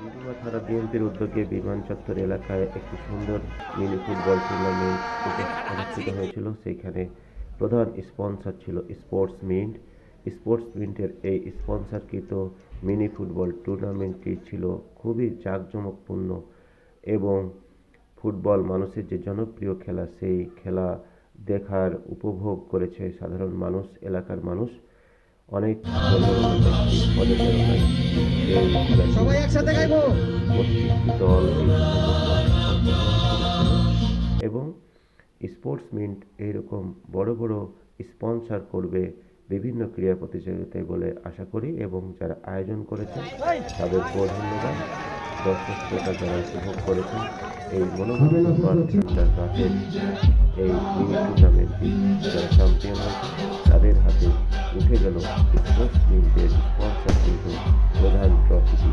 মধুমা থানা বিএনপির উদ্যোগে বিমান চত্বর এলাকায় একটি সুন্দর মিনি ফুটবল টুর্নামেন্ট অনুষ্ঠিত হয়েছিল। সেইখানে প্রধান স্পন্সর ছিল স্পোর্টস মিন্ট। স্পোর্টস মিন্টের এই স্পন্সরকৃত মিনি ফুটবল টুর্নামেন্টটি ছিল খুবই জাঁকজমকপূর্ণ এবং ফুটবল মানুষের যে জনপ্রিয় খেলা, সেই খেলা দেখার উপভোগ করেছে সাধারণ মানুষ, এলাকার মানুষ। অনেক পদচারণায় এই প্রত্যেকটি দল এবং স্পোর্টস মিন্ট এইরকম বড় বড় স্পন্সর করবে বিভিন্ন ক্রীড়া প্রতিযোগিতায় বলে আশা করি, এবং যারা আয়োজন করেছেন তাদেরকেও ধন্যবাদ। দর্শক শ্রোতা যারা উপভোগ করেছেন এই মনোমুগ্ধকর ঠান্ডার রাতের এই মিনি টুর্নামেন্টটি যারা চ্যাম্পিয়ন হয়েছে তাদের হাতে উঠে গেল স্পোর্টস মিন্টের স্পন্সরকৃত প্রধান ট্রফিটি।